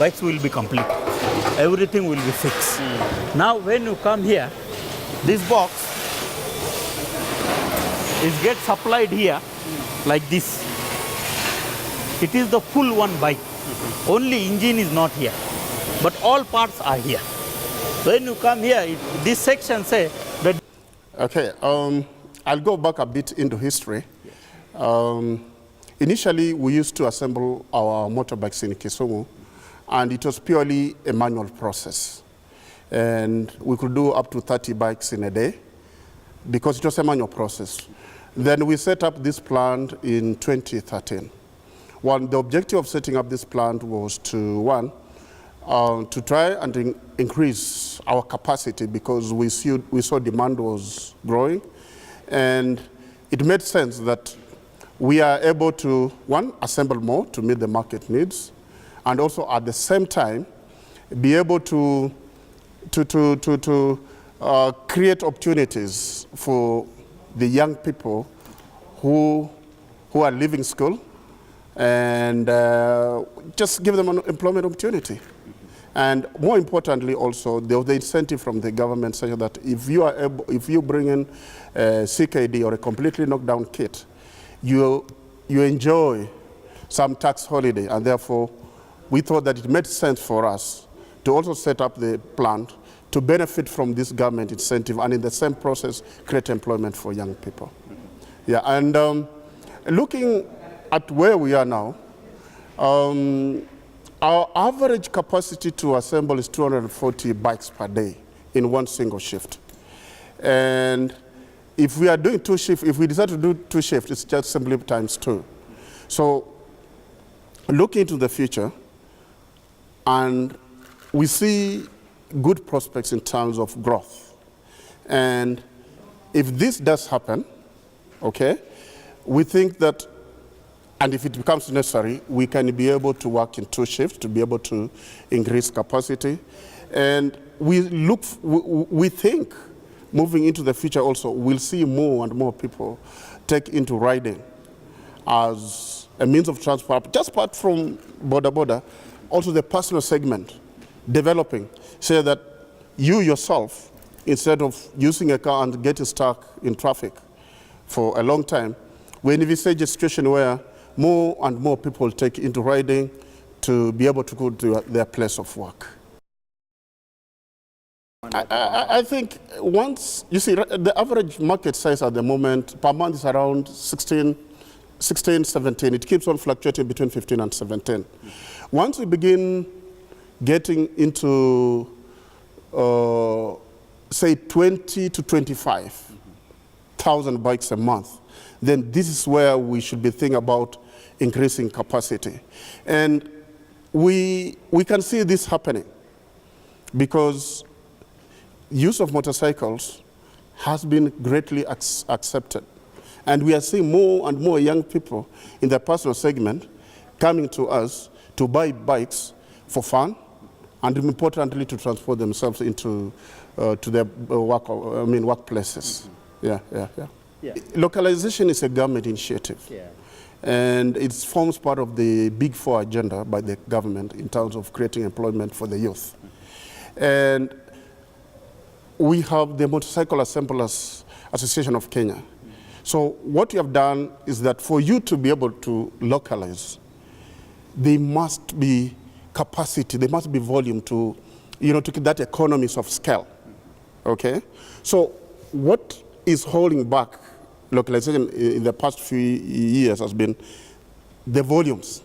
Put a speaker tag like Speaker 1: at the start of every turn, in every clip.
Speaker 1: bikes will be complete. Everything will be fixed. Now when you come here, this box is get supplied here like this. It is the full one bike. Only engine is not here, but all parts are here. When you come here, this section say that.
Speaker 2: Okay, I'll go back a bit into history. Initially, we used to assemble our motorbikes in Kisumu, and it was purely a manual process. And we could do up to 30 bikes in a day because it was a manual process. Then we set up this plant in 2013. The objective of setting up this plant was to, to try and increase our capacity because we saw demand was growing. And it made sense that we are able to, assemble more to meet the market needs, and also at the same time, be able to create opportunities for the young people who are leaving school and just give them an employment opportunity. And more importantly also, the incentive from the government such that if you bring in a CKD or a completely knocked down kit, you enjoy some tax holiday, and therefore we thought that it made sense for us to also set up the plant to benefit from this government incentive and in the same process create employment for young people. Yeah, and looking at where we are now, our average capacity to assemble is 240 bikes per day in one single shift. And if we are doing two shifts, if we decide to do two shifts, it's just simply times two. So looking into the future, and we see good prospects in terms of growth. And if this does happen, okay, we think that, and if it becomes necessary, we can be able to work in two shifts to be able to increase capacity. And we think moving into the future also, we'll see more and more people take into riding as a means of transport, just apart from border, also the personal segment developing, so that you yourself, instead of using a car and getting stuck in traffic for a long time, we envisage a situation where more and more people take into riding to be able to go to their place of work. I think once, you see, the average market size at the moment per month is around 16, 17. It keeps on fluctuating between 15 and 17. Once we begin getting into, say, 20 to 25,000 bikes a month, then this is where we should be thinking about increasing capacity. And we can see this happening because use of motorcycles has been greatly accepted. And we are seeing more and more young people in the personal segment coming to us to buy bikes for fun and importantly to transport themselves into to their workplaces. Yeah. Localization is a government initiative. Yeah. And it forms part of the Big Four agenda by the government in terms of creating employment for the youth. And we have the Motorcycle Assemblers Association of Kenya. So what we have done is that for you to be able to localize, there must be capacity, there must be volume to get that economies of scale, okay? So what is holding back localization in the past few years has been the volumes.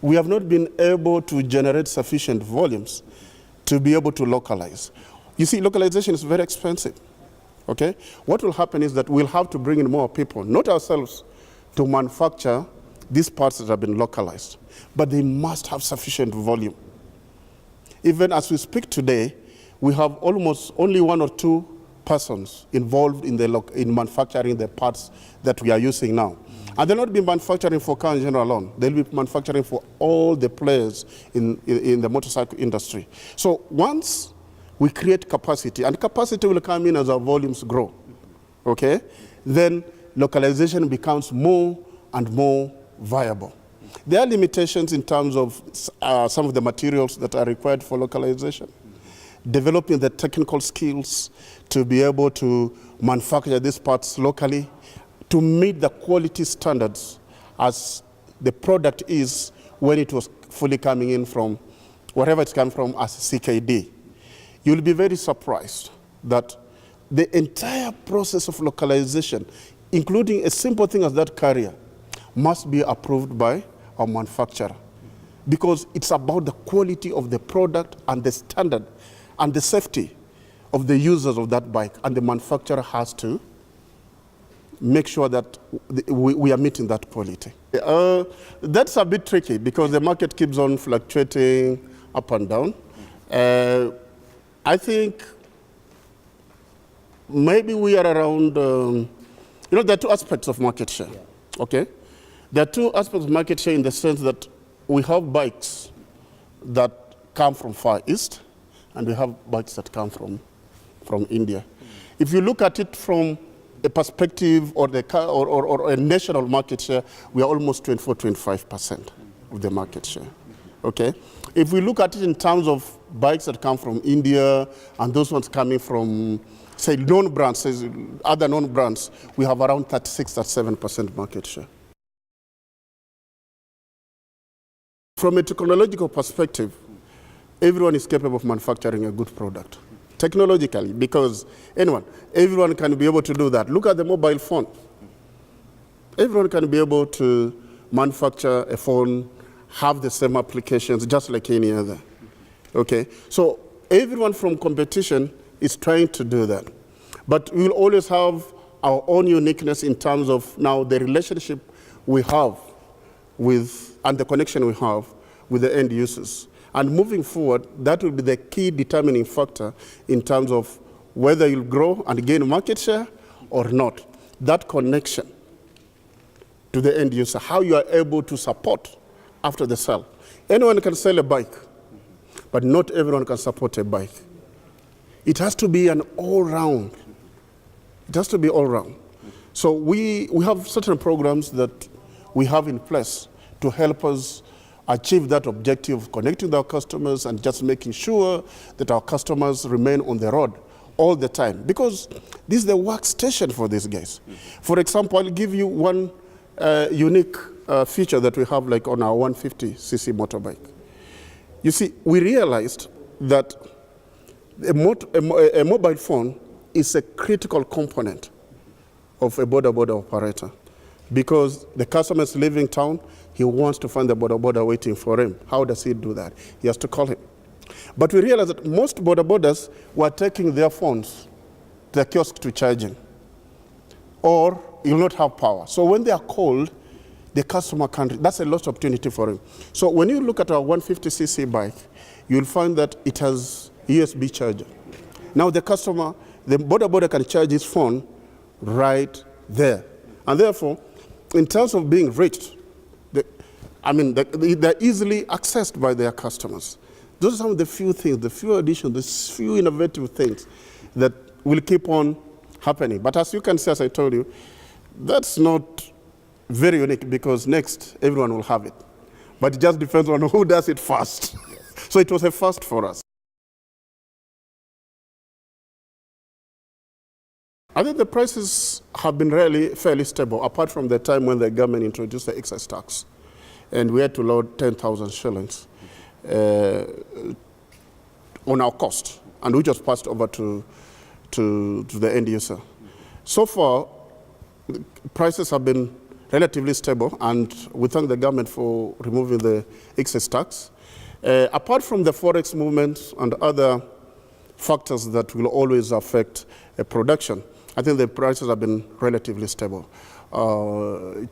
Speaker 2: We have not been able to generate sufficient volumes to be able to localize. You see, localization is very expensive, okay? What will happen is that we'll have to bring in more people, not ourselves, to manufacture these parts that have been localized, but they must have sufficient volume. Even as we speak today, we have almost only 1 or 2 persons involved in manufacturing the parts that we are using now. And they'll not be manufacturing for car engine alone. They'll be manufacturing for all the players in the motorcycle industry. So once we create capacity, and capacity will come in as our volumes grow, okay? Then localization becomes more and more viable. There are limitations in terms of some of the materials that are required for localization. Developing the technical skills to be able to manufacture these parts locally, to meet the quality standards as the product is when it was fully coming in from wherever it's come from as CKD. You'll be very surprised that the entire process of localization, including a simple thing as that carrier, must be approved by our manufacturer, because it's about the quality of the product and the standard and the safety of the users of that bike, and the manufacturer has to make sure that we are meeting that quality. That's a bit tricky because the market keeps on fluctuating up and down. I think maybe we are around, there are two aspects of market share, okay? There are two aspects of market share in the sense that we have bikes that come from Far East, and we have bikes that come from India. If you look at it from a perspective or a national market share, we are almost 24-25% of the market share, okay? If we look at it in terms of bikes that come from India and those ones coming from, say, non-brands, other non-brands, we have around 36-37% market share. From a technological perspective, everyone is capable of manufacturing a good product, technologically, because everyone can be able to do that. Look at the mobile phone. Everyone can be able to manufacture a phone, have the same applications just like any other, okay? So everyone from competition is trying to do that. But we'll always have our own uniqueness in terms of now the relationship we have with, and the connection we have with the end users. And moving forward, that will be the key determining factor in terms of whether you'll grow and gain market share or not. That connection to the end user, how you are able to support after the sale. Anyone can sell a bike, but not everyone can support a bike. It has to be an all-round. It has to be all-round. So we have certain programs that we have in place to help us achieve that objective of connecting with our customers and just making sure that our customers remain on the road all the time. Because this is the workstation for these guys. For example, I'll give you one unique feature that we have like on our 150cc motorbike. You see, we realized that a mobile phone is a critical component of a border operator, because the customer is leaving town, he wants to find the border waiting for him. How does he do that? He has to call him. But we realized that most borders were taking their phones to the kiosk to charging, or you'll not have power. So when they are called, the customer can't, that's a lost opportunity for him. So when you look at our 150cc bike, you'll find that it has USB charger. Now the customer, the border can charge his phone right there. And therefore, in terms of being reached, they're easily accessed by their customers. Those are some of the few things, the few additions, the few innovative things that will keep on happening. But as you can see, as I told you, that's not very unique, because next, everyone will have it. But it just depends on who does it first. So it was a first for us. I think the prices have been really fairly stable, apart from the time when the government introduced the excise tax. And we had to load 10,000 shillings on our cost, and which was passed over to the end user. So far, prices have been relatively stable, and we thank the government for removing the excise tax. Apart from the forex movement and other factors that will always affect production, I think the prices have been relatively stable,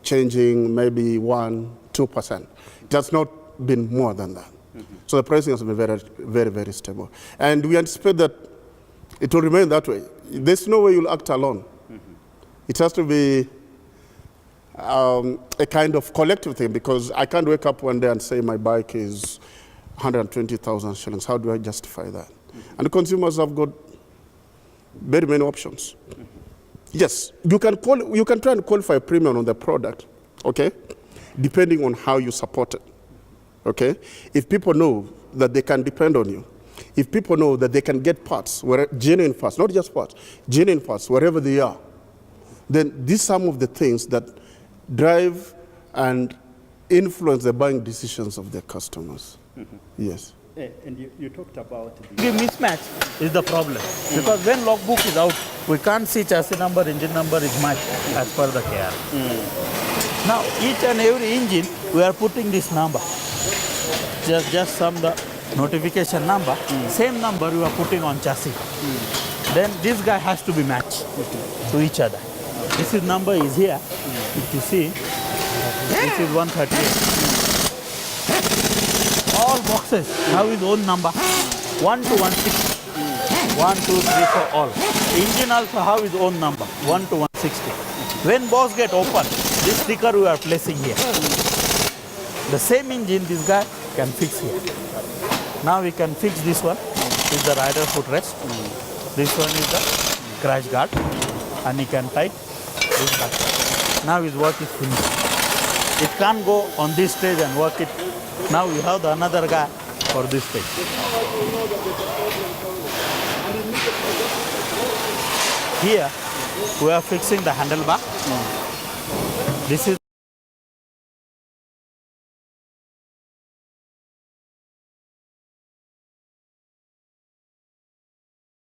Speaker 2: changing maybe 1-2%. It has not been more than that. So the pricing has been very, very, very stable. And we anticipate that it will remain that way. There's no way you'll act alone. It has to be a kind of collective thing, because I can't wake up one day and say my bike is 120,000 shillings. How do I justify that? And the consumers have got very many options. Yes, you can try and qualify a premium on the product, okay? depending on how you support it. Okay? If people know that they can depend on you, if people know that they can get parts, genuine parts, not just parts, genuine parts, wherever they are, then these are some of the things that drive and influence the buying decisions of their customers. Yes.
Speaker 3: And you talked about
Speaker 1: The mismatch is the problem. Because when logbook is out, we can't see chassis number, engine number is matched as per the KR. Now, each and every engine, we are putting this number. Just some the notification number, same number we are putting on chassis. Then this guy has to be matched to each other. This is number is here. If you see, this is 138. All boxes have his own number, 1 to 160. 1, 2, 3, 4, all. Engine also have his own number, 1 to 160. When box get open, this sticker we are placing here. The same engine this guy can fix here. Now we can fix this one. This is the rider footrest. This one is the crash guard, and he can tight this back. Now his work is finished. It can't go on this stage and work it. Now you have the another guy for this stage. Here we are fixing the handlebar. This is